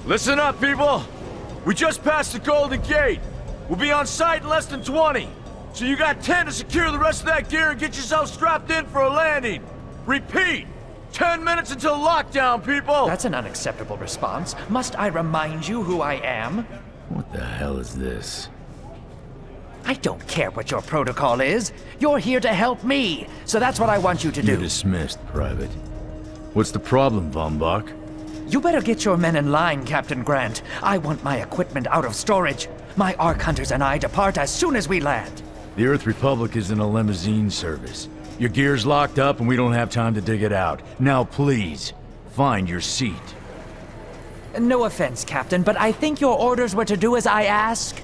Listen up, people! We just passed the Golden Gate. We'll be on site in less than 20. So you got 10 to secure the rest of that gear and get yourself strapped in for a landing. Repeat! 10 minutes until lockdown, people! That's an unacceptable response. Must I remind you who I am? What the hell is this? I don't care what your protocol is. You're here to help me, so that's what I want you to do. You're dismissed, Private. What's the problem, Von Bach? You better get your men in line, Captain Grant. I want my equipment out of storage. My Ark Hunters and I depart as soon as we land. The Earth Republic is in a limousine service. Your gear's locked up and we don't have time to dig it out. Now please, find your seat. No offense, Captain, but I think your orders were to do as I ask.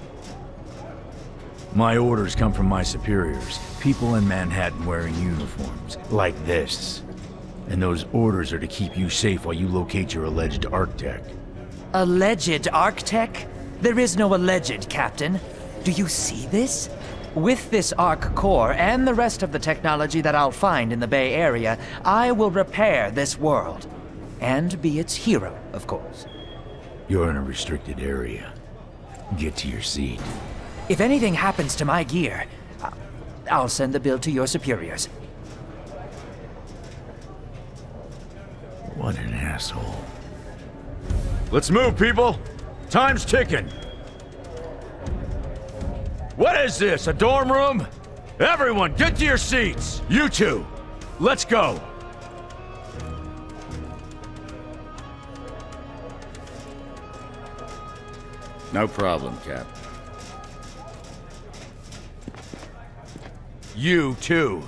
My orders come from my superiors. People in Manhattan wearing uniforms, like this. And those orders are to keep you safe while you locate your alleged Arctech. Alleged Arctech? There is no alleged, Captain. Do you see this? With this Ark core and the rest of the technology that I'll find in the Bay Area, I will repair this world. And be its hero, of course. You're in a restricted area. Get to your seat. If anything happens to my gear, I'll send the bill to your superiors. What an asshole. Let's move, people! Time's ticking! What is this, a dorm room? Everyone, get to your seats! You two, let's go! No problem, Cap. You too.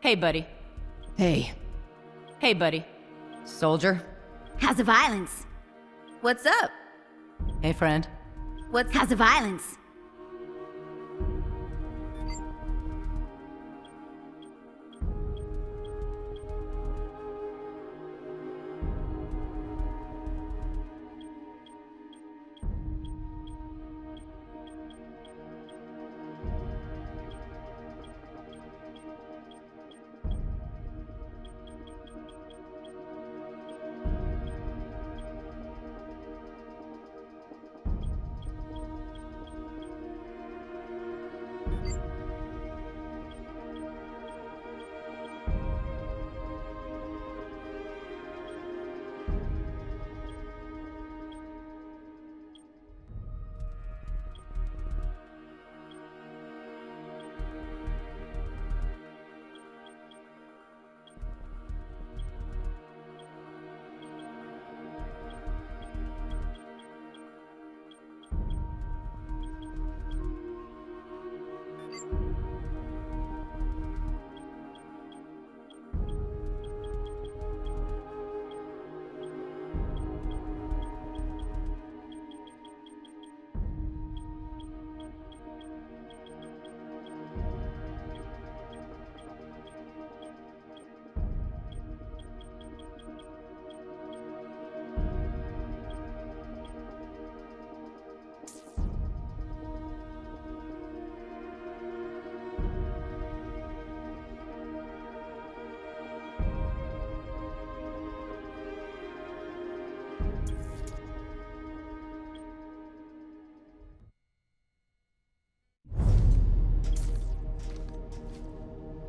Hey, buddy. Hey. Hey, buddy. Soldier? How's the violence? What's up? Hey, friend. How's the violence?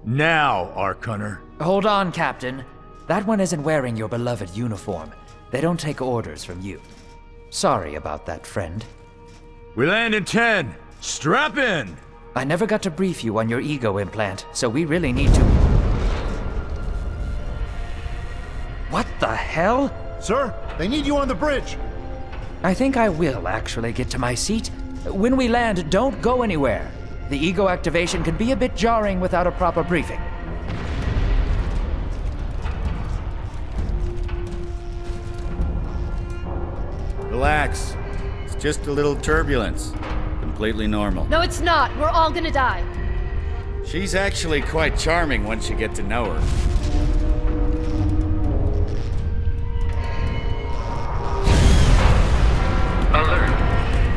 Now, Ark Hunter. Hold on, Captain. That one isn't wearing your beloved uniform. They don't take orders from you. Sorry about that, friend. We land in 10. Strap in! I never got to brief you on your ego implant, so we really need to... What the hell? Sir, they need you on the bridge. I think I will actually get to my seat. When we land, don't go anywhere. The ego activation can be a bit jarring without a proper briefing. Relax. It's just a little turbulence. Completely normal. No, it's not. We're all gonna die. She's actually quite charming once you get to know her. Alert.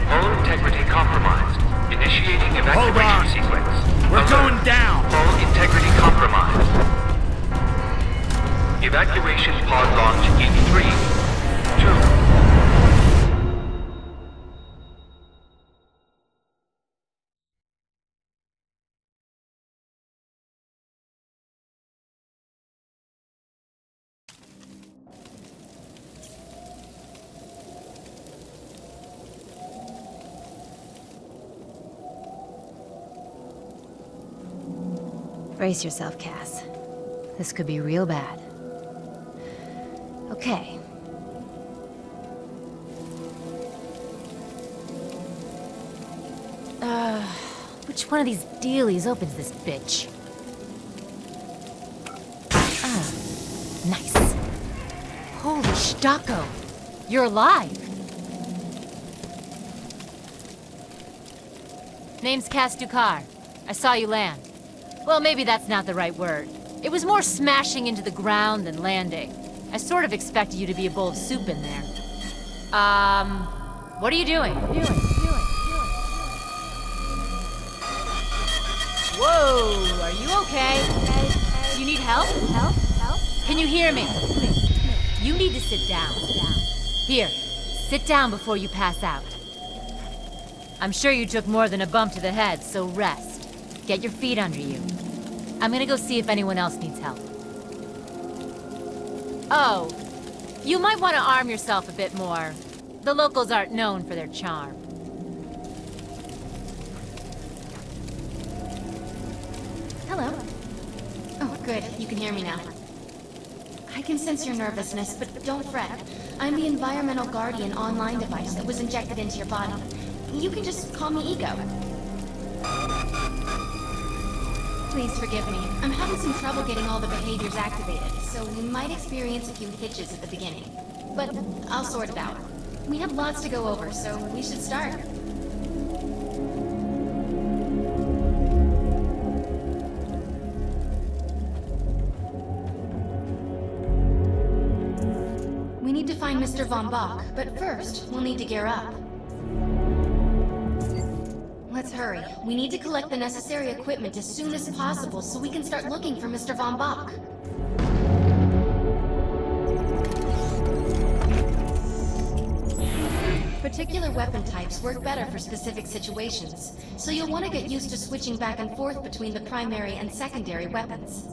Hull integrity compromised. Initiating evacuation sequence. We're Alert. going down! Hull integrity compromised. Evacuation pod launch in 3, 2... Brace yourself, Cass. This could be real bad. Okay. Which one of these dealies opens this bitch? Ah, nice. Holy Stocko! You're alive! Name's Cass Dukar. I saw you land. Well, maybe that's not the right word. It was more smashing into the ground than landing. I sort of expected you to be a bowl of soup in there. What are you doing? Whoa, are you okay? You need help? Can you hear me? You need to sit down. Here, sit down before you pass out. I'm sure you took more than a bump to the head, so rest. Get your feet under you. I'm gonna go see if anyone else needs help. Oh, you might want to arm yourself a bit more. The locals aren't known for their charm. Hello. Oh, good. You can hear me now. I can sense your nervousness, but don't fret. I'm the environmental guardian online device that was injected into your body. You can just call me Ego. Please forgive me. I'm having some trouble getting all the behaviors activated, so we might experience a few hitches at the beginning. But I'll sort it out. We have lots to go over, so we should start. We need to find Mr. Von Bach, but first, we'll need to gear up. Let's hurry. We need to collect the necessary equipment as soon as possible so we can start looking for Mr. Von Bach. Particular weapon types work better for specific situations, so you'll want to get used to switching back and forth between the primary and secondary weapons.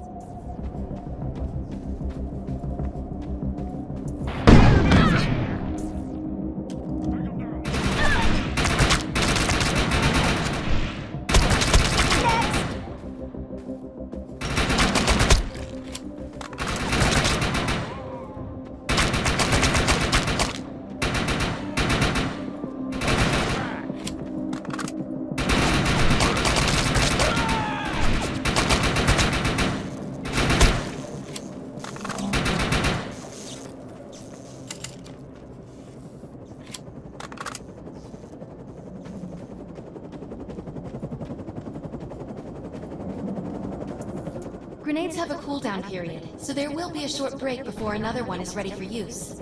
Grenades have a cooldown period, so there will be a short break before another one is ready for use.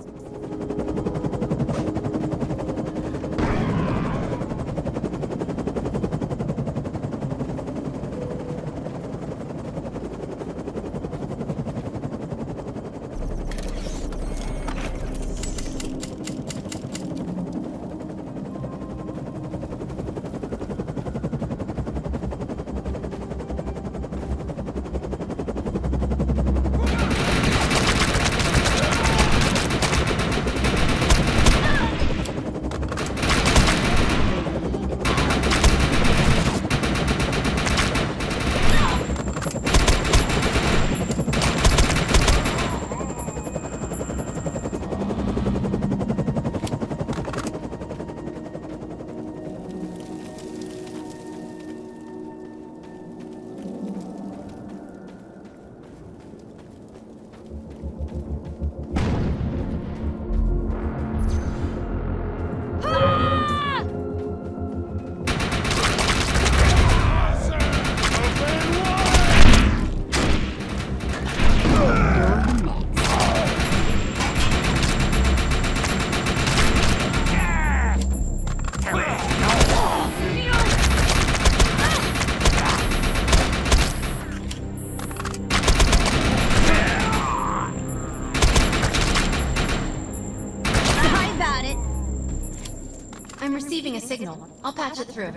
I'm receiving a signal. I'll patch it through.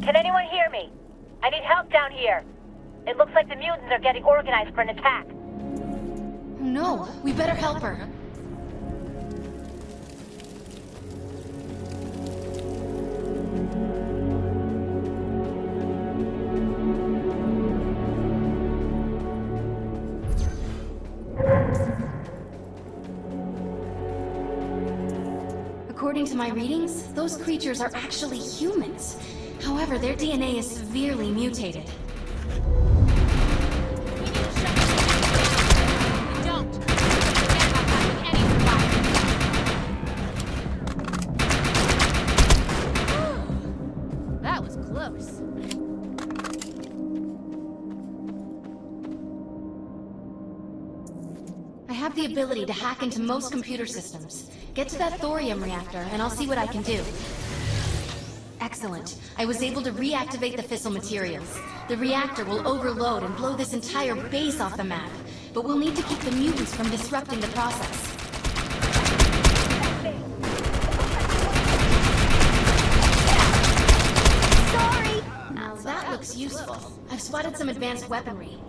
Can anyone hear me? I need help down here. It looks like the mutants are getting organized for an attack. No, we better help her. According to my readings, those creatures are actually humans. However, their DNA is severely mutated. That was close. I have the ability to hack into most computer systems. Get to that thorium reactor, and I'll see what I can do. Excellent. I was able to reactivate the fissile materials. The reactor will overload and blow this entire base off the map, but we'll need to keep the mutants from disrupting the process. Sorry! Now that looks useful. I've spotted some advanced weaponry.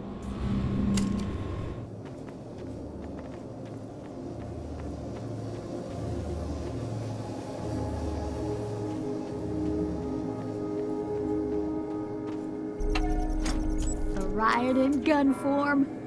Riot in gun form.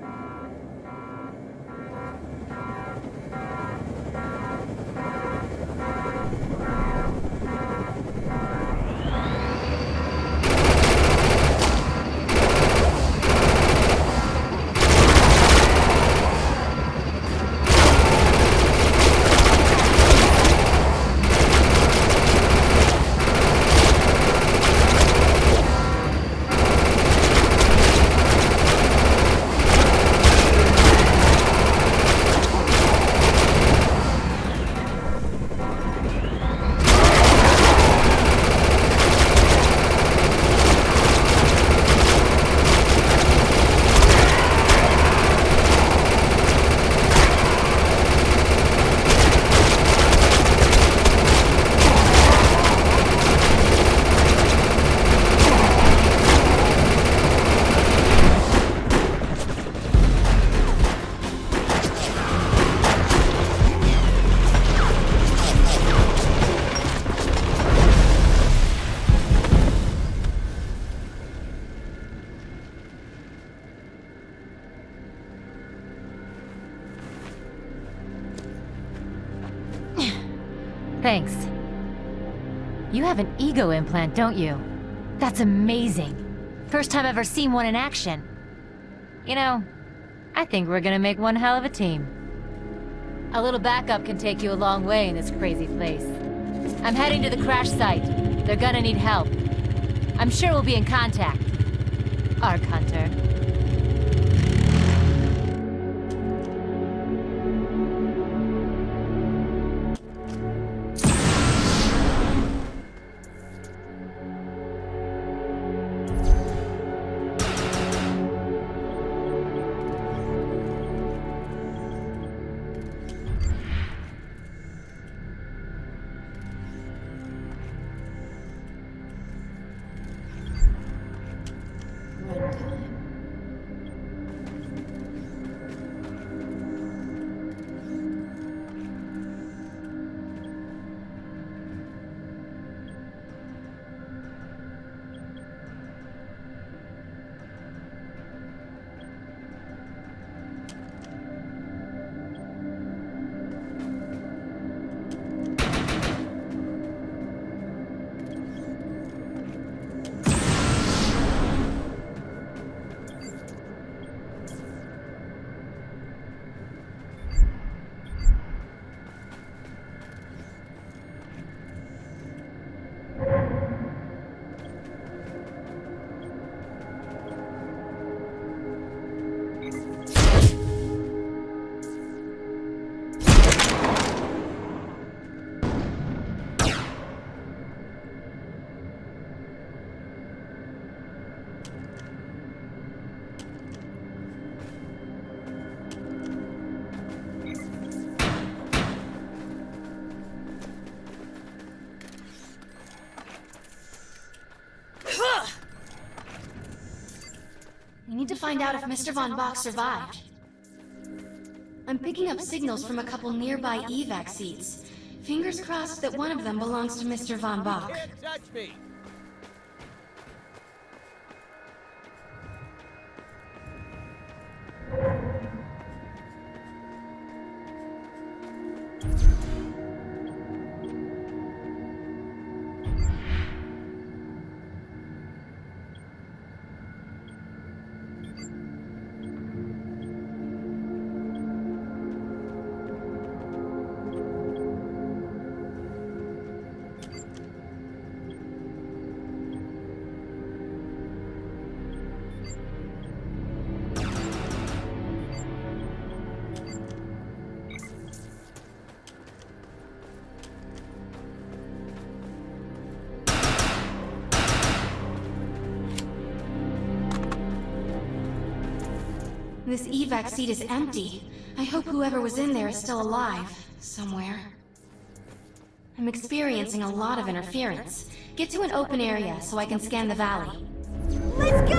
Thanks. You have an ego implant, don't you? That's amazing. First time I've ever seen one in action. You know, I think we're gonna make one hell of a team. A little backup can take you a long way in this crazy place. I'm heading to the crash site. They're gonna need help. I'm sure we'll be in contact. Arc Hunter. Runtime. find out if Mr. Von Bach survived. I'm picking up signals from a couple nearby evac seats. Fingers crossed that one of them belongs to Mr. Von Bach. You can't touch me! This evac seat is empty. I hope whoever was in there is still alive, somewhere. I'm experiencing a lot of interference. Get to an open area so I can scan the valley. Let's go!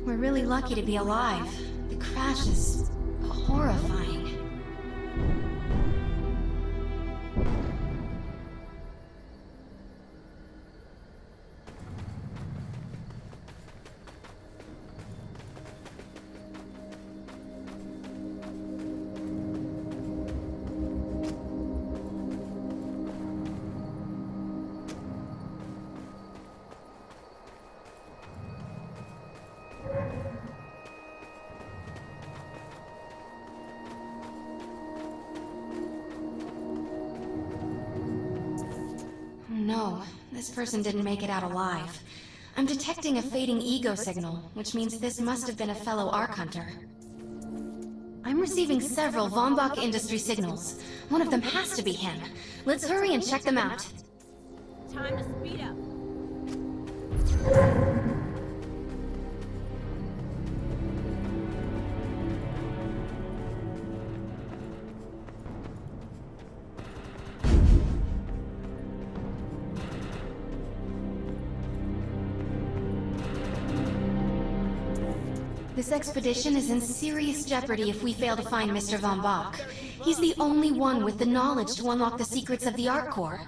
We're really lucky to be alive. The crash is horrifying. No, this person didn't make it out alive. I'm detecting a fading ego signal, which means this must have been a fellow Ark Hunter. I'm receiving several Von Bach Industry signals. One of them has to be him. Let's hurry and check them out. Time to speed up. This expedition is in serious jeopardy if we fail to find Mr. Von Bach. He's the only one with the knowledge to unlock the secrets of the Ark Core.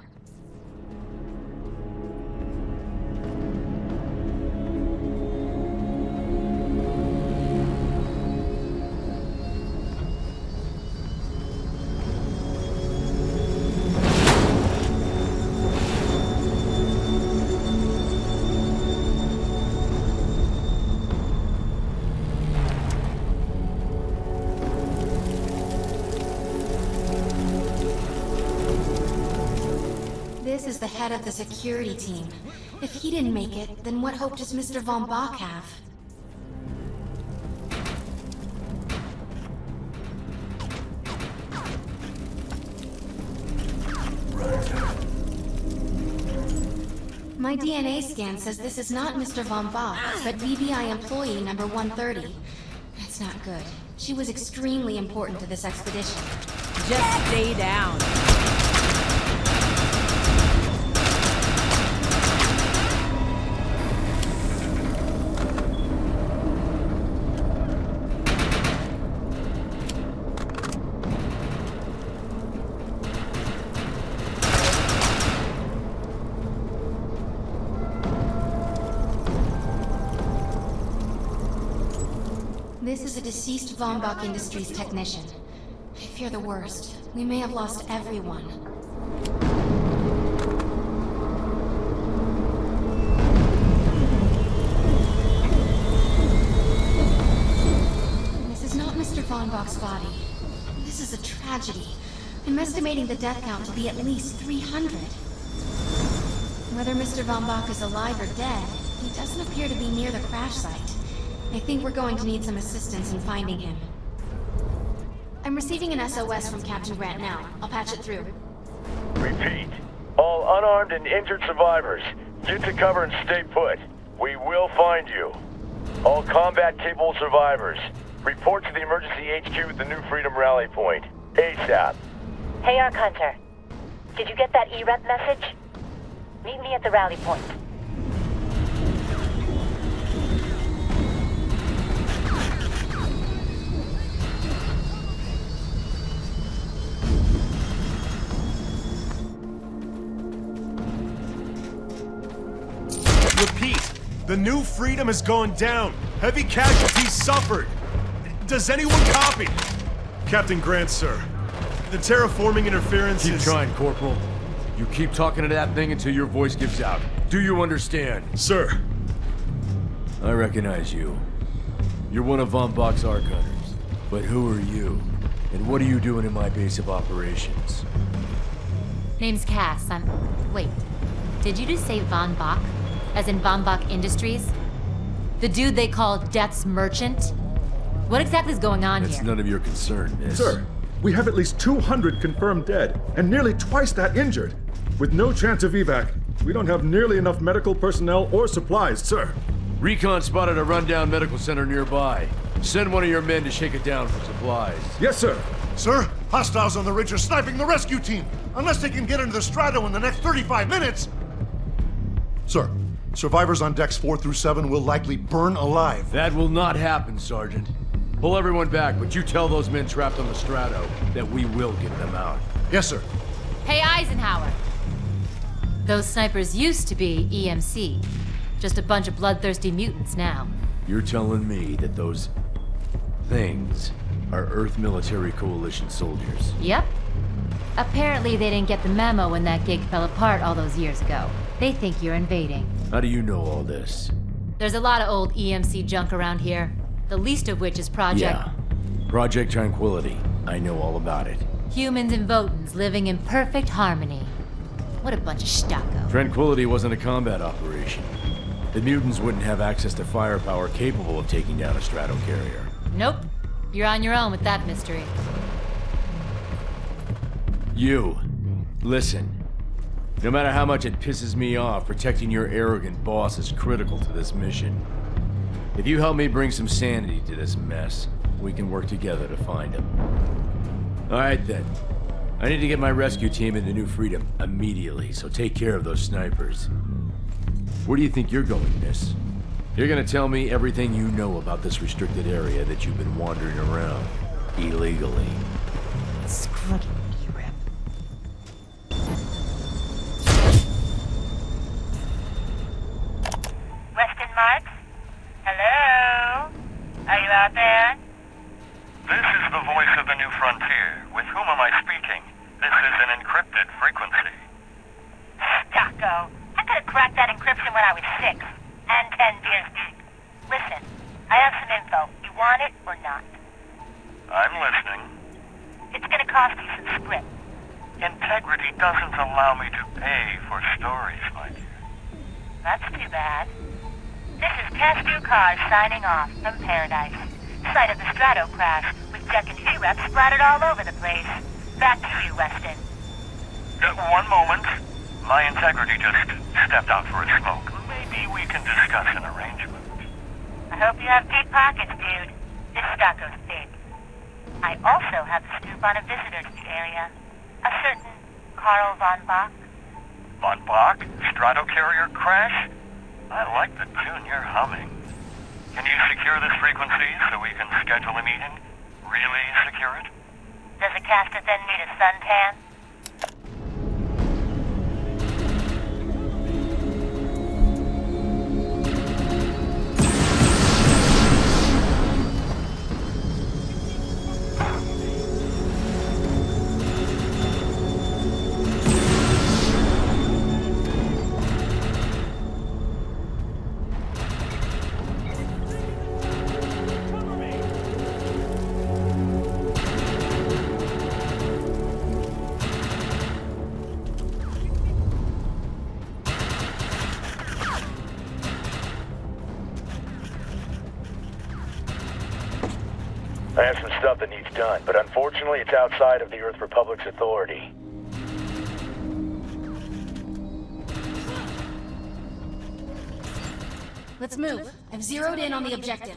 This is the head of the security team. If he didn't make it, then what hope does Mr. Von Bach have? My DNA scan says this is not Mr. Von Bach, but BBI employee number 130. That's not good. She was extremely important to this expedition. Just stay down. This is a deceased Von Bach Industries technician. I fear the worst. We may have lost everyone. This is not Mr. Von Bach's body. This is a tragedy. I'm estimating the death count to be at least 300. Whether Mr. Von Bach is alive or dead, He doesn't appear to be near the crash site. I think we're going to need some assistance in finding him. I'm receiving an SOS from Captain Grant now. I'll patch it through. Repeat. All unarmed and injured survivors, get to cover and stay put. We will find you. All combat-capable survivors, report to the emergency HQ at the New Freedom Rally Point. ASAP. Hey, Arc Hunter. Did you get that E-Rep message? Meet me at the rally point. Repeat, the New Freedom has gone down. Heavy casualties suffered. Does anyone copy? Captain Grant, sir. The terraforming interference Keep is... trying, Corporal. You keep talking to that thing until your voice gives out. Do you understand? Sir. I recognize you. You're one of Von Bach's Arc Hunters. But who are you? And what are you doing in my base of operations? Name's Cass. Wait. Did you just say Von Bach? As in Von Bach Industries? The dude they call Death's Merchant? What exactly is going on here? It's none of your concern, miss. Sir, we have at least 200 confirmed dead, and nearly twice that injured. With no chance of evac, we don't have nearly enough medical personnel or supplies, sir. Recon spotted a rundown medical center nearby. Send one of your men to shake it down for supplies. Yes, sir. Sir, hostiles on the ridge are sniping the rescue team. Unless they can get into the Strato in the next 35 minutes. Sir, survivors on decks 4 through 7 will likely burn alive. That will not happen, Sergeant. Pull everyone back, but you tell those men trapped on the Strato that we will get them out. Yes, sir. Hey, Eisenhower. Those snipers used to be EMC. Just a bunch of bloodthirsty mutants now. You're telling me that those things are Earth Military Coalition soldiers? Yep. Apparently they didn't get the memo when that gig fell apart all those years ago. They think you're invading. How do you know all this? There's a lot of old EMC junk around here. The least of which is Project... Yeah. Project Tranquility. I know all about it. Humans and Votans living in perfect harmony. What a bunch of stucco. Tranquility wasn't a combat operation. The mutants wouldn't have access to firepower capable of taking down a strato carrier. Nope. You're on your own with that mystery. You. Listen. No matter how much it pisses me off, protecting your arrogant boss is critical to this mission. If you help me bring some sanity to this mess, we can work together to find him. Alright then. I need to get my rescue team into New Freedom immediately, so take care of those snipers. Where do you think you're going, miss? You're gonna tell me everything you know about this restricted area that you've been wandering around illegally. Screw E-Rep. Weston Marks? Hello? Are you out there? This is the voice of the New Frontier. With whom am I speaking? This is an encrypted frequency. Stocko. I could have cracked that encryption when I was 6. And 10 beers deep. Listen, I have some info. You want it or not? I'm listening. It's gonna cost you some script. Integrity doesn't allow me to pay for stories, my dear. That's too bad. This is Test Cars signing off from Paradise. Site of the Strato crash, with Jack and E-Rep splattered all over the place. Back to you, Weston. One moment. My integrity just stepped out for a smoke. Maybe we can discuss an arrangement. I hope you have deep pockets, dude. This Stocko's big. I also have a scoop on a visitor to the area. A certain Carl Von Bach. Von Bach? Stratocarrier crash? I like the tune you're humming. Can you secure this frequency so we can schedule a meeting? Really secure it? Does a caster then need a suntan? I have some stuff that needs done, but unfortunately it's outside of the Earth Republic's authority. Let's move. I've zeroed in on the objective.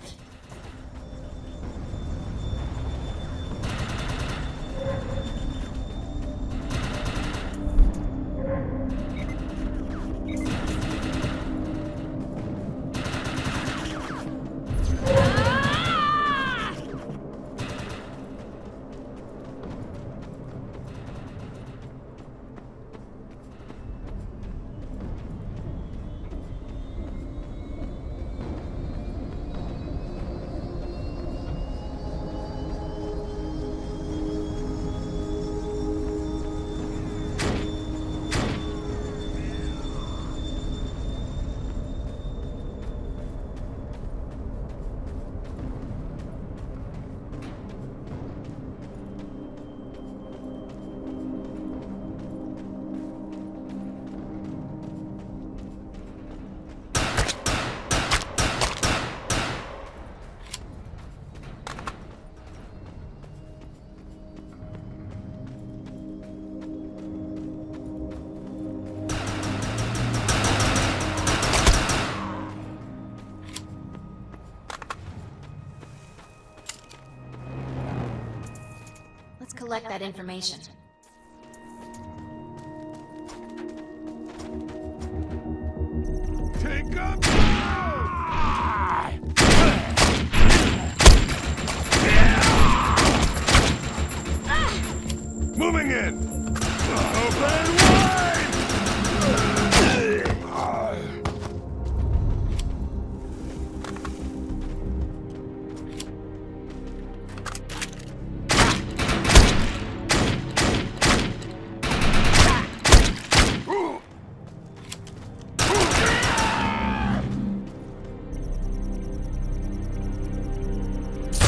Collect that information. Take up! Moving in! Open wide!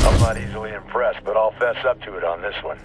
I'm not easily impressed, but I'll fess up to it on this one.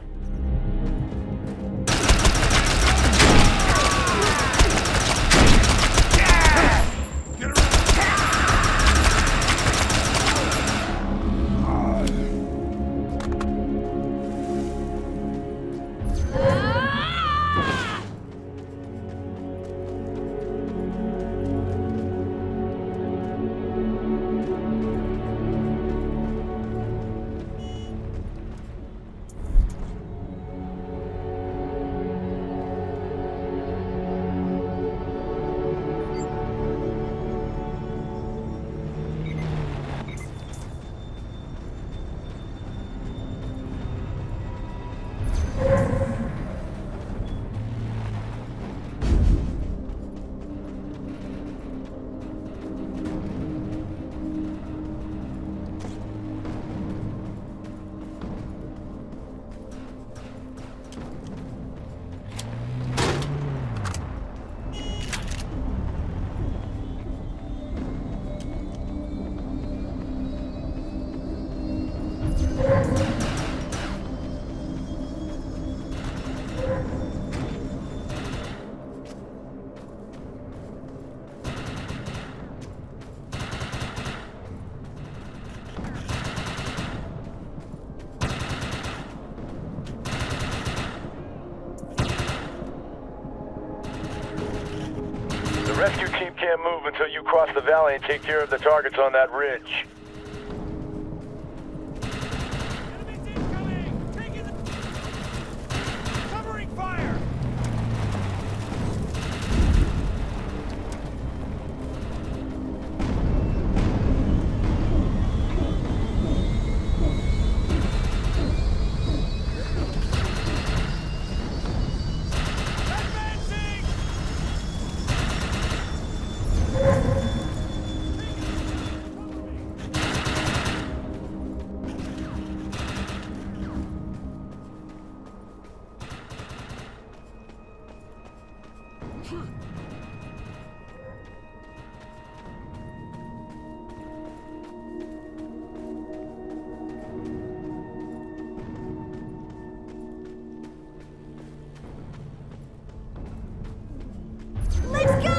The rescue team can't move until you cross the valley and take care of the targets on that ridge. Covering fire! Let's go!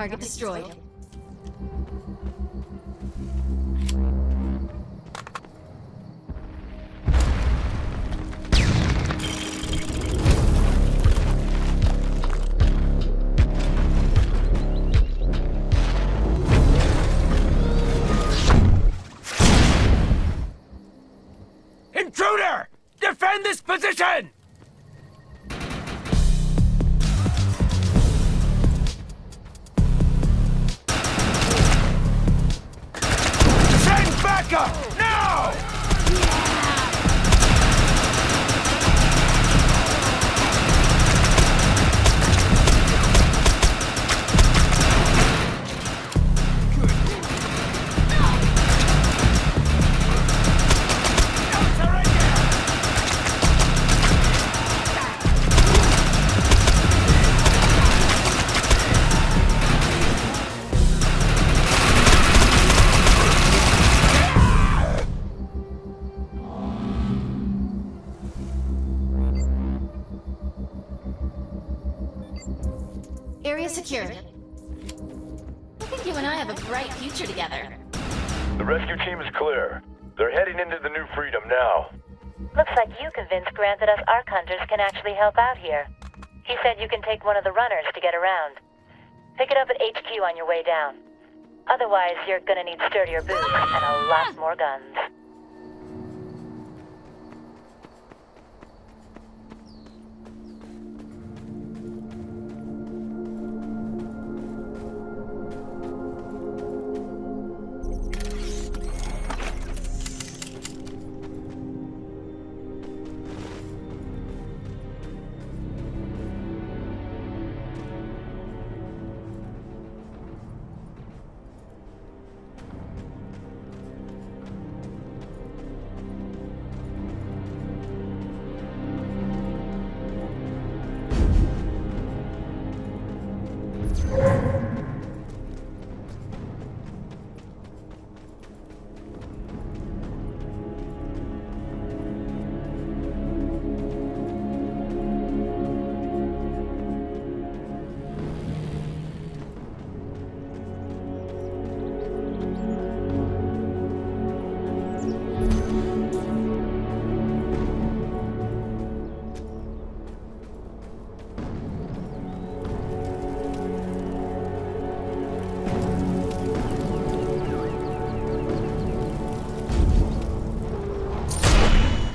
Target destroyed. Intruder! Defend this position! Send backup! Now! Area secured. I think you and I have a bright future together. The rescue team is clear. They're heading into the New Freedom now. Looks like you convinced Grant that us Ark Hunters can actually help out here. He said you can take one of the runners to get around. Pick it up at HQ on your way down. Otherwise, you're gonna need sturdier boots and a lot more guns.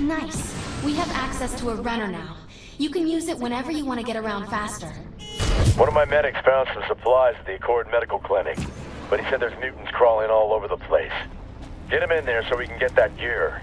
Nice. We have access to a runner now. You can use it whenever you want to get around faster. One of my medics found some supplies at the Accord Medical Clinic, but he said there's mutants crawling all over the place. Get him in there so we can get that gear.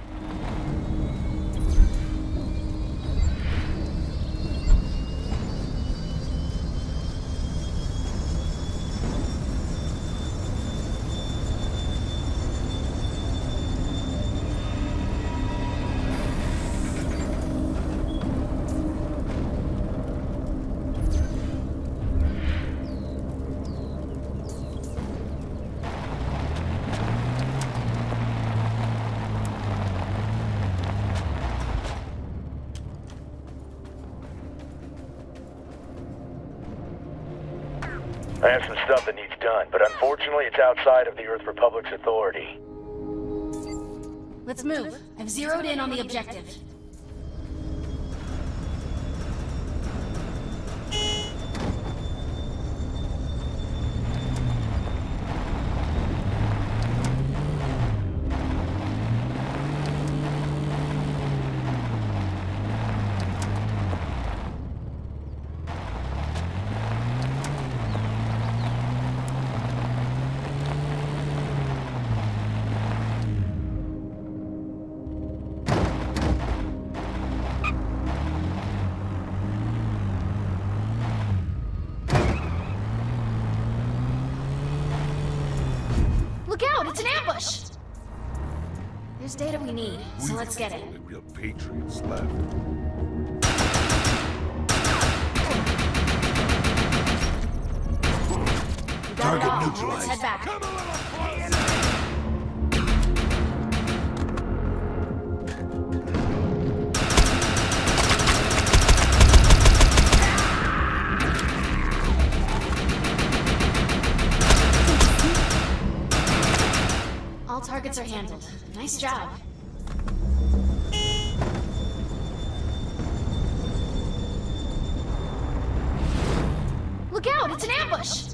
I have some stuff that needs done, but unfortunately it's outside of the Earth Republic's authority. Let's move. I've zeroed in on the objective. Look out! It's an ambush! There's data we need, so let's get it. Real patriots left. Target neutralized. Let's head back. are handled. Nice job. Look out! It's an ambush!